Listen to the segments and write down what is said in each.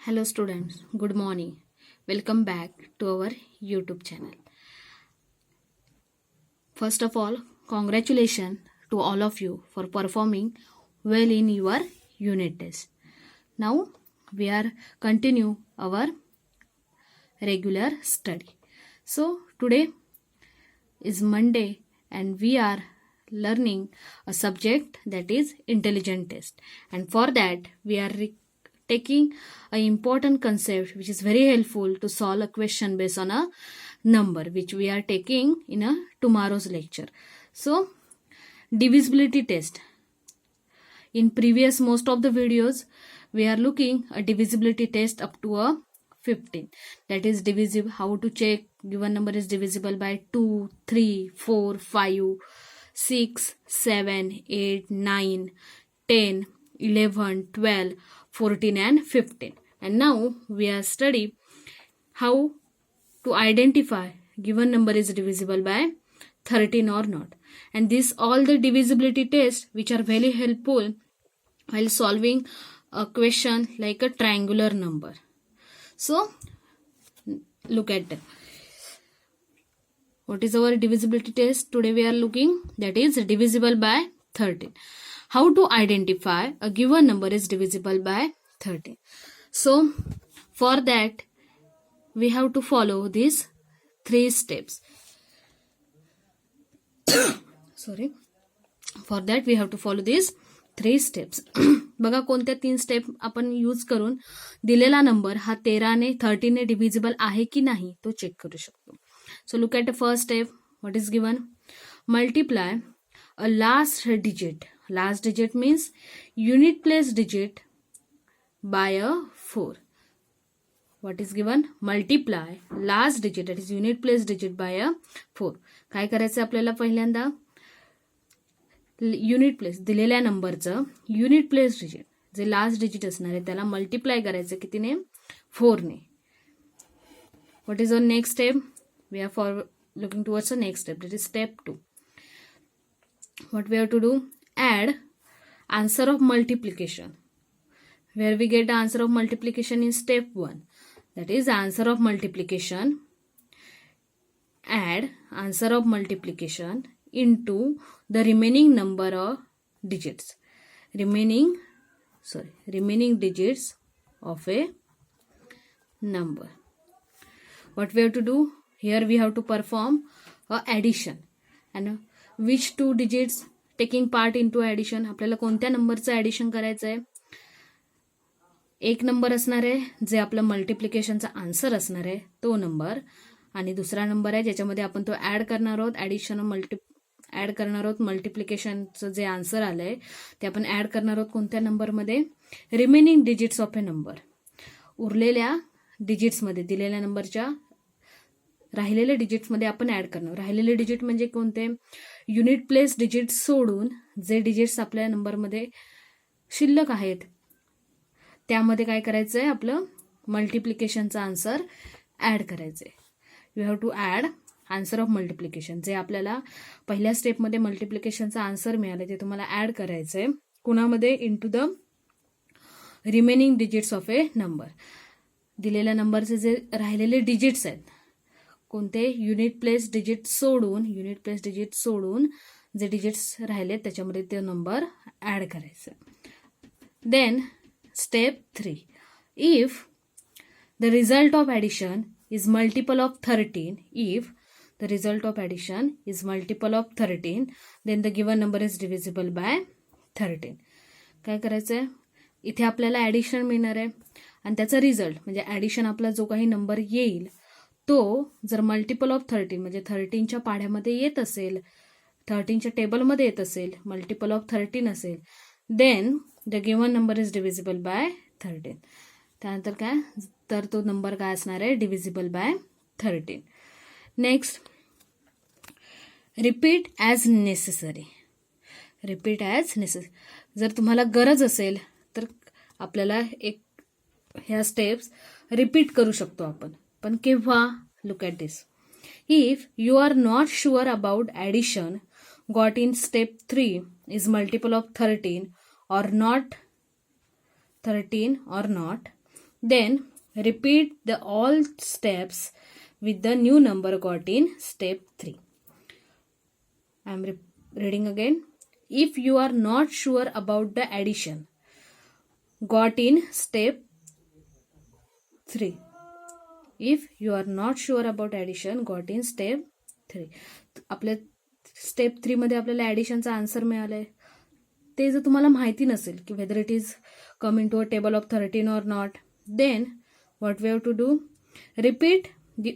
Hello students, good morning. Welcome back to our YouTube channel. First of all, congratulations to all of you for performing well in your unit test. Now we are continue our regular study. So today is Monday and we are learning a subject that is intelligent test, and for that we are taking an important concept which is very helpful to solve a question based on a number, which we are taking in a tomorrow's lecture. So divisibility test. In previous most of the videos we are looking a divisibility test up to a 15, that is divisible, how to check given number is divisible by 2, 3, 4, 5, 6, 7, 8, 9, 10, 11, 12, 14 and 15. And now we are study how to identify given number is divisible by 13 or not. And this all the divisibility tests which are very helpful while solving a question like a triangular number. So look at that. What is our divisibility test? Today we are looking that is divisible by 13. How to identify a given number is divisible by 13. So for that we have to follow these 3 steps. For that we have to follow these 3 steps. बघा कोणत्या 3 step आपण use करून दिलेला number हा 13 ने 13 ने divisible आहे की नाही तो चेक करू शकतो. So look at the first step. What is given? Multiply a last digit. Last digit means unit place digit by a 4. What is given? Multiply last digit, that is unit place digit by a 4. काय करायचं आपल्याला पहिल्यांदा unit place दिलेल्या नंबरचं unit place digit जे last digit असणार आहे त्याला मल्टिप्लाय करायचं कितीने? 4 ने. What is our next step? We are for looking towards the next step, that is step 2. What we have to do? Add answer of multiplication. Where we get the answer of multiplication in step 1, that is answer of multiplication. Add answer of multiplication into the remaining number of digits, remaining digits of a number. What we have to do here? We have to perform a addition. And which 2 digits taking part into addition? आपल्याला कोणत्या नंबरचं addition करायचं आहे? एक number असणार आहे जे आपलं मल्टिप्लिकेशनचा आन्सर असणार आहे तो नंबर, आणि दुसरा नंबर आहे ज्याच्यामध्ये आपण तो ऍड करणार आहोत. ऍड करणार आहोत मल्टिप्लिकेशनचं जे आन्सर आलंय ते आपण ऍड करणार आहोत कोणत्या नंबरमध्ये? Remaining digits of a number. उरलेल्या डिजिट्समध्ये दिलेल्या नंबरच्या राहिलेल्या डिजिट्समध्ये आपण ऍड करणार. राहिलेले डिजिट म्हणजे कोणते? युनिट प्लेस डिजिट सोडून जे डिजिट्स आपल्या नंबरमध्ये शिल्लक आहेत त्यामध्ये काय करायचं आहे? आपलं मल्टिप्लिकेशनचा आन्सर ऍड करायचं आहे. You have to add answer of multiplication. जे आपल्याला पहिल्या स्टेपमध्ये मल्टिप्लिकेशनचा आन्सर मिळालं ते तुम्हाला ऍड करायचं आहे. कुणामध्ये? Into the remaining digits of a number. दिलेल्या नंबरचे जे राहिलेले डिजिट्स आहेत कोणते? युनिट प्लेस डिजिट सोडून जे डिजिट्स राहिले त्याच्यामध्ये ते नंबर ऍड करायचं. Then Step 3. If the result of addition is multiple of 13, then the given number is divisible by 13. काय करायचं आहे? इथे आपल्याला ऍडिशन मिळणार आहे आणि त्याचा रिझल्ट म्हणजे ऍडिशन आपला जो काही नंबर येईल तो जर मल्टिपल ऑफ 13 म्हणजे 13च्या पाढ्यामध्ये येत असेल, 13च्या टेबलमध्ये येत असेल, मल्टिपल ऑफ 13 असेल, then the given number is divisible by 13. त्यानंतर काय? तर तो नंबर काय असणार आहे? Divisible by 13. Next, repeat as necessary. जर तुम्हाला गरज असेल तर आपल्याला ह्या स्टेप्स रिपीट करू शकतो आपण. पण केव्हा? Look at this. If you are not sure about addition got in step 3 is multiple of 13 or not, Then repeat the all steps with the new number got in step 3. I am reading again. If you are not sure about the addition got in step 3. If you are not sure about addition got in step 3. आपल्या step 3 मध्ये आपल्याला ॲडिशनचा answer मिळालाय. ते जर तुम्हाला माहिती नसेल की whether it is come into a table of 13 or not, then what we have to do, repeat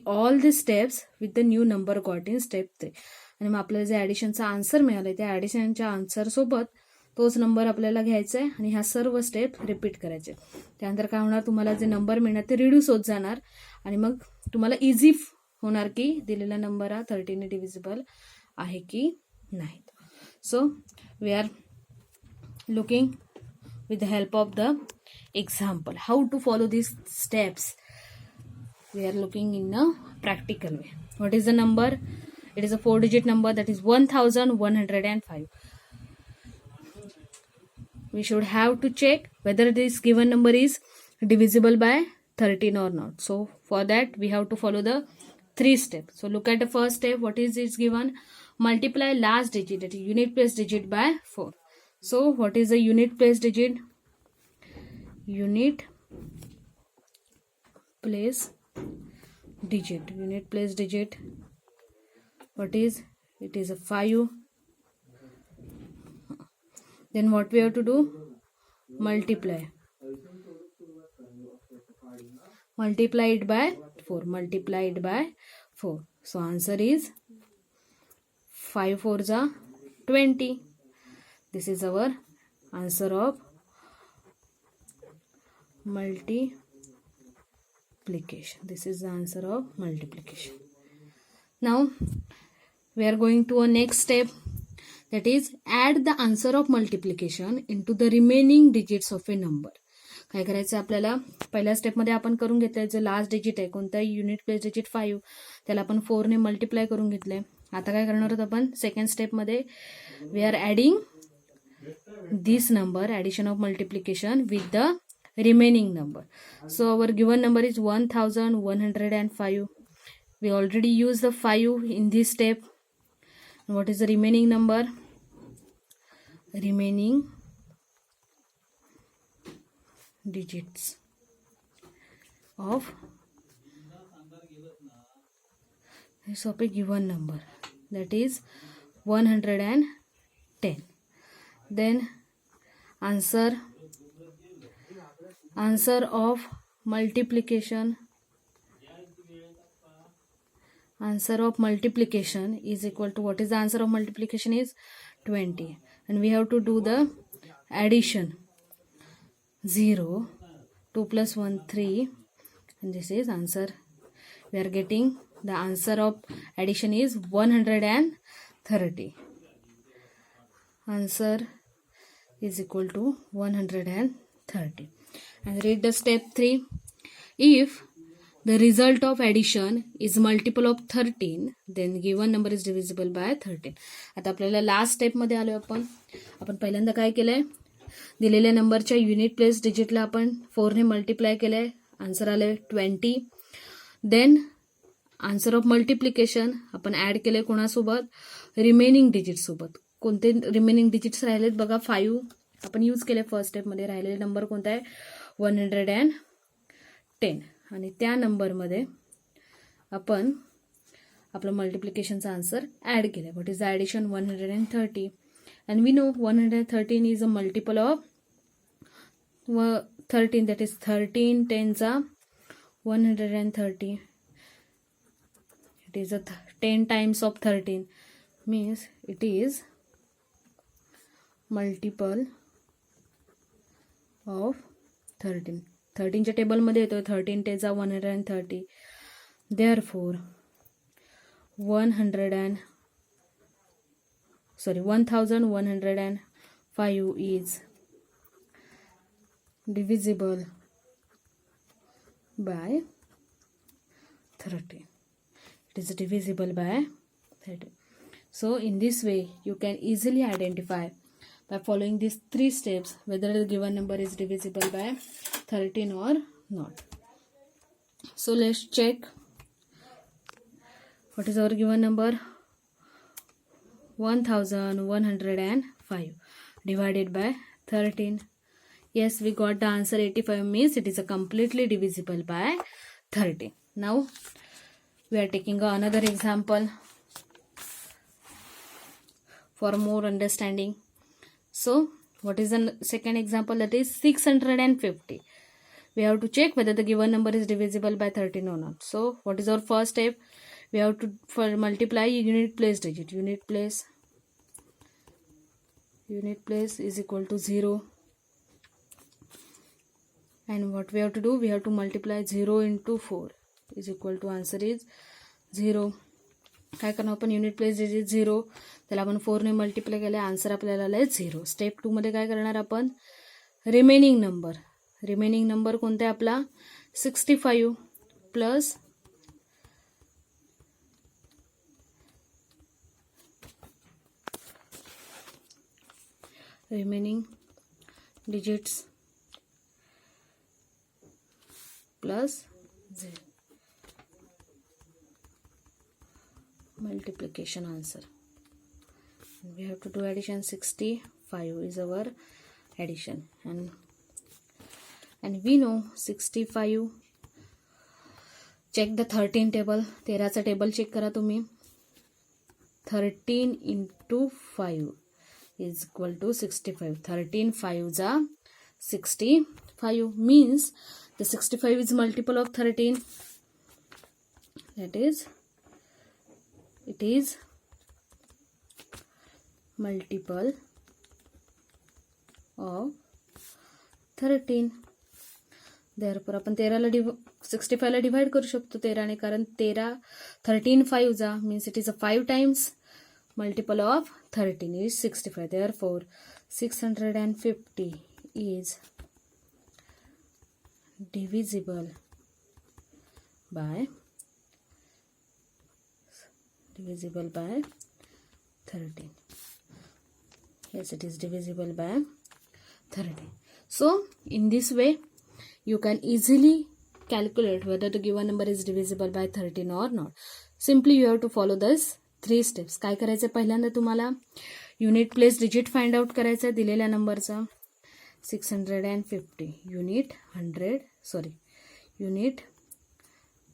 all the steps with the new number got in step 3. आणि मग आपल्याला जे ॲडिशनचा आन्सर मिळालाय त्या ॲडिशनच्या आन्सर सोबत तोच नंबर आपल्याला घ्यायचा आहे आणि ह्या सर्व स्टेप रिपीट करायचे. त्यानंतर काय होणार, तुम्हाला जे नंबर मिळणार ते रिड्यूस होत जाणार आणि मग तुम्हाला इझी होणार की दिलेला नंबर हा 13 ने डिव्हिजिबल आहे की नाही. So we are looking with the help of the example how to follow these steps. We are looking in a practical way. What is the number? It is a 4-digit number, that is 1105. We should have to check whether this given number is divisible by 13 or not. So for that we have to follow the 3 steps. So look at the first step. What is it given? Multiply last digit, that is unit place digit, by 4. So what is the unit place digit? Unit place digit. Unit place digit. What is? It is a 5. Then what we have to do? Multiply. Multiply it by 4. Multiply it by 4. So answer is 5 4s are 20. This is our answer of multiplication. This is the answer of multiplication. Now we are going to a next step, that is add the answer of multiplication into the remaining digits of a number. काय करायचं आपल्याला, पहिल्या स्टेपमध्ये आपण करून घेतलंय जे last digit आहे कोणताही unit place digit 5 त्याला आपण 4 ने मल्टिप्लाय करून घेतलंय. आता काय करणार आहोत आपण सेकंड स्टेपमध्ये, we are adding this number, addition of multiplication with the remaining number. So our given number is 1105. We already used the 5 in this step. What is the remaining number? Remaining digits of a given number, that is 110. Then answer of multiplication is equal to, what is the answer of multiplication is 20, and we have to do the addition. 0, 2 plus 1 3, and this is answer. We are getting the answer of addition is 130. Answer is equal to 130. And read the step 3. If the result of addition is multiple of 13, then given number is divisible by 13. आता आपल्याला last step मध्ये आलोय आपण पहिल्यांदा काय केलंय, दिलेल्या नंबरच्या युनिट प्लेस डिजिटला आपण 4 ने मल्टिप्लाय केलंय, आन्सर आलंय 20. देन आन्सर ऑफ मल्टिप्लिकेशन आपण ऍड केलंय कोणासोबत, रिमेनिंग डिजिट सोबत. कोणते रिमेनिंग डिजिट्स राहिलेत बघा, 5 आपण यूज केले फर्स्ट स्टेपमध्ये. राहिलेले नंबर कोणता आहे 110, आणि त्या नंबरमध्ये आपण आपलं मल्टिप्लिकेशनचा आन्सर ॲड केलं. What is the addition 130, and we know 113 is a multiple of 13, that is 13 10s are 130. It is a 10 times of 13, means it is multiple of 13. 13 च्या टेबलमध्ये येतो 13 10s are 130. Therefore 1105 is divisible by 13. It is divisible by 13. So in this way you can easily identify by following these 3 steps whether the given number is divisible by 13 or not. So let's check. What is our given number? 1105 divided by 13. Yes, we got the answer 85, means it is a completely divisible by 13. Now we are taking another example for more understanding. So what is the second example? That is 650. We have to check whether the given number is divisible by 13 or not. So what is our first step? We have to multiply unit place digit. Unit place is equal to 0. And what we have to do? We have to multiply 0 into 4 is equal to, answer is 0. काय करणार आपण? Unit place digit 0, त्याला आपण 4 ने multiply केले, answer आपल्याला आलाय 0. Step 2 मध्ये काय करणार आपण? रिमेनिंग नंबर कोणता आहे आपला? 65 plus remaining digits plus 0. Multiplication answer. We have to do addition. 65 is our addition, and we know 65. Check the 13 table. 13 चा टेबल चेक करा तुम्ही. 13 into 5 is equal to 65. 13 5 जा 65, means the 65 is multiple of 13. That is, it is multiple of 13. Therefore आपण 65 ला divide करू शकतो 13 ने, कारण 13 5 जा means it is a 5 times multiple of 13 is 65. Therefore 650 is divisible by 13. Yes, it is divisible by 13. So in this way you can easily calculate whether the given number is divisible by 13 or not. Simply you have to follow this 3 steps. काय करायचं? पहिल्यांदा तुम्हाला unit place digit find out करायचं दिलेल्या नंबरचा. 650 unit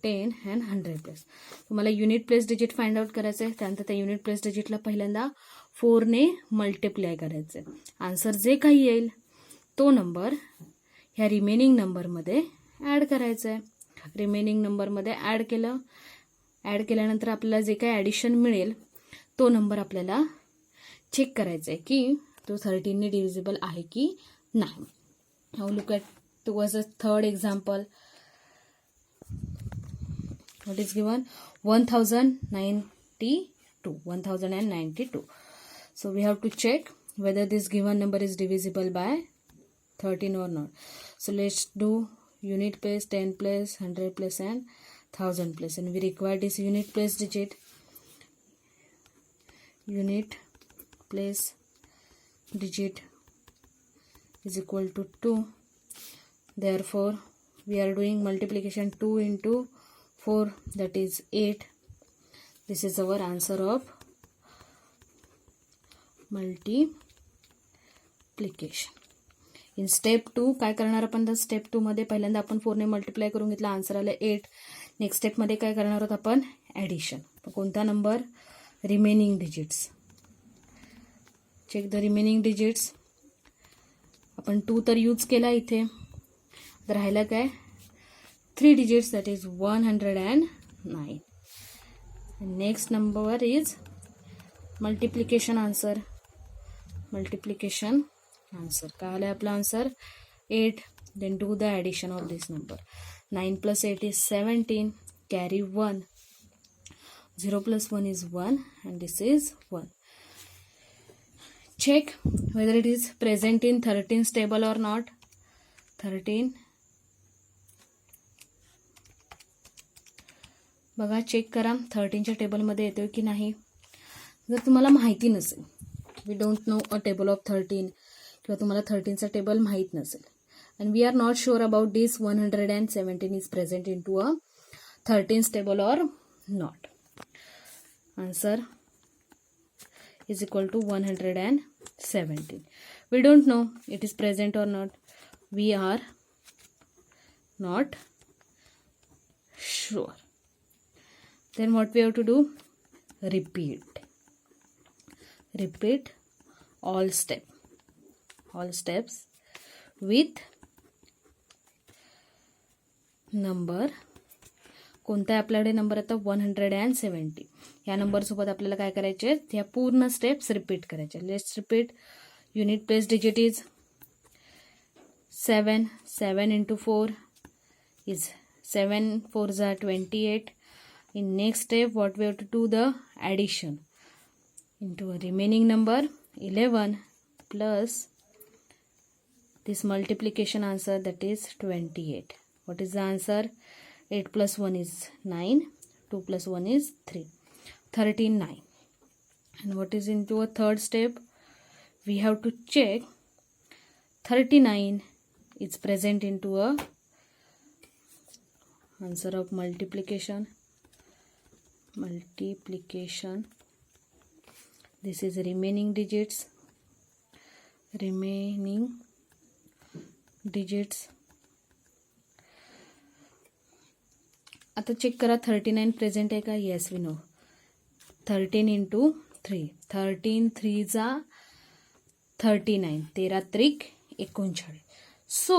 10 and 100 plus. तुम्हाला unit place digit find out करायचं आहे. त्यानंतर त्या युनिट प्लेस डिजिटला पहिल्यांदा 4 ने मल्टिप्लाय करायचं आहे. आन्सर जे काही येईल तो नंबर ह्या रिमेनिंग नंबरमध्ये ॲड करायचं आहे. रिमेनिंग नंबरमध्ये ॲड केल्यानंतर आपल्याला जे काही ॲडिशन मिळेल तो नंबर आपल्याला चेक करायचा आहे की तो 13 ने डिव्हिजिबल आहे की नाही. Now look at towards the third example. What is given? 1092. So we have to check whether this given number is divisible by 13 or not. So let's do unit place, 10 place, 100 place and 1000 place, and we require this unit place digit. Unit place digit is equal to 2. Therefore we are doing multiplication. 2 into 4, that is 8. This is our answer of multiplication. In step 2 काय करणार आपण? तर step 2 मध्ये पहिल्यांदा आपण 4 ने multiply करून घेतला, आन्सर आलं 8. नेक्स्ट स्टेप मध्ये काय करणार आहोत आपण? ॲडिशन. कोणता number? Remaining digits. Check the remaining digits. आपण 2 तर यूज केला इथे, तर राहिलं काय? 3 digits, that is 109. And next number is multiplication answer. काय आलं आपलं answer? 8. Then do the addition of this number. 9 plus 8 is 17. Carry 1. 0 plus 1 is 1, and this is 1. Check whether it is present in 13's table or not. 13. बघा, check करा 13च्या टेबलमध्ये येतोय की नाही. जर तुम्हाला माहिती नसेल, we don't know a table of 13, किंवा तुम्हाला 13चा टेबल माहीत नसेल, and we are not sure about this 117 is present into a 13th table or not. Answer is equal to 117. We don't know it is present or not. We are not sure. Then what we have to do? Repeat all steps with number. कोणता आपल्याकडे number आता 170. या number सोबत आपल्याला काय करायचे? त्या पूर्ण स्टेप्स रिपीट करायचे. Let's repeat. Unit place digit is 7. 7 into 4 is 7 4s are 28. In next step, what we have to do? The addition into a remaining number 11 plus this multiplication answer, that is 28. What is the answer? 8 plus 1 is 9. 2 plus 1 is 3. 39. And what is into a third step? We have to check 39 is present into a answer of multiplication. This is remaining digits. आता check करा 39 present आहे का? Yes, we know. 13 into 3. 13 3s are 39. 13 त्रिक 39. So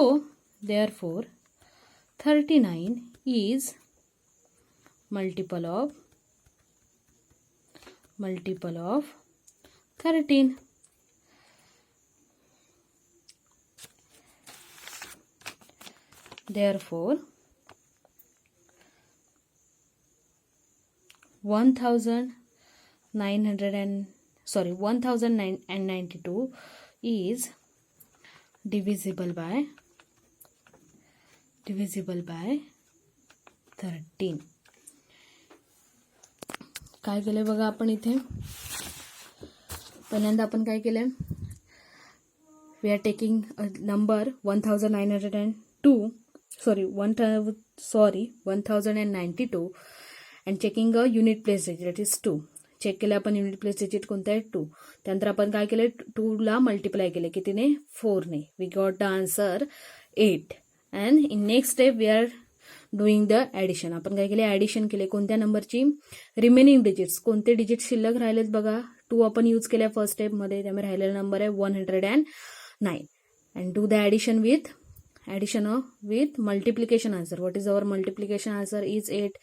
therefore 39 is multiple of 13. Therefore 1092 is divisible by 13. काय केलंय बघा आपण इथे. पहिल्यांदा आपण काय केलंय? We are taking number 1092 and checking a unit place digit, that is 2. Check केलं आपण युनिट प्लेस डिजिट कोणतं आहे? 2. त्यानंतर आपण काय केलं? 2 ला मल्टिप्लाय केले. कितीने? 4 ने. We got the answer 8. And in next step we are doing the addition. आपण काय केले? ॲडिशन केले. कोणत्या नंबरची? Remaining digits. कोणते डिजिट शिल्लक राहिलेत बघा? 2 आपण यूज केल्या फर्स्ट स्टेपमध्ये, त्यामुळे राहिलेला नंबर आहे 109. And do the addition with multiplication answer. What is our multiplication answer? Is 8.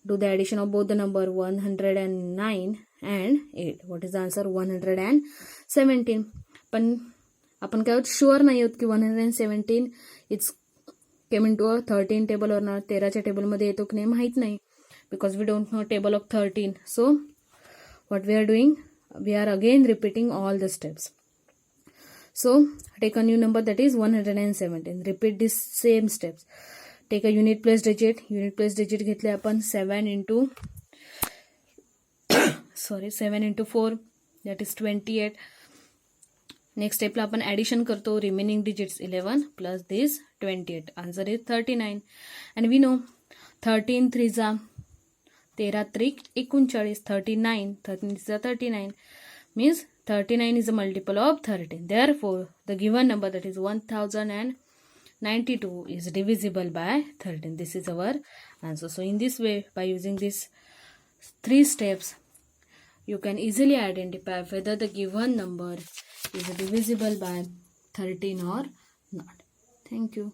Do the addition of both the number 109 and 8. What is the answer? 117. पण आपण काय शुअर नाही आहोत की 117 it's came into a 13 table or not. 13च्या टेबलमध्ये येतो की नाही माहीत नाही, because we don't know table of 13. So what we are doing? We are again repeating all the steps. So take a new number, that is 117. Repeat these same steps. Take a unit place digit. Unit place digit घेतले आपण 7 into 4, that is 28. Next स्टेपला आपण addition करतो. Remaining digits 11 plus this 28. Answer is 39. And we know 13 3s 13 त्रिक 39. 39 39 means 39 is a multiple of 13. Therefore, the given number, that is 1092, is divisible by 13. This is our answer. So in this way, by using these 3 steps, you can easily identify whether the given number is divisible by 13 or not. Thank you.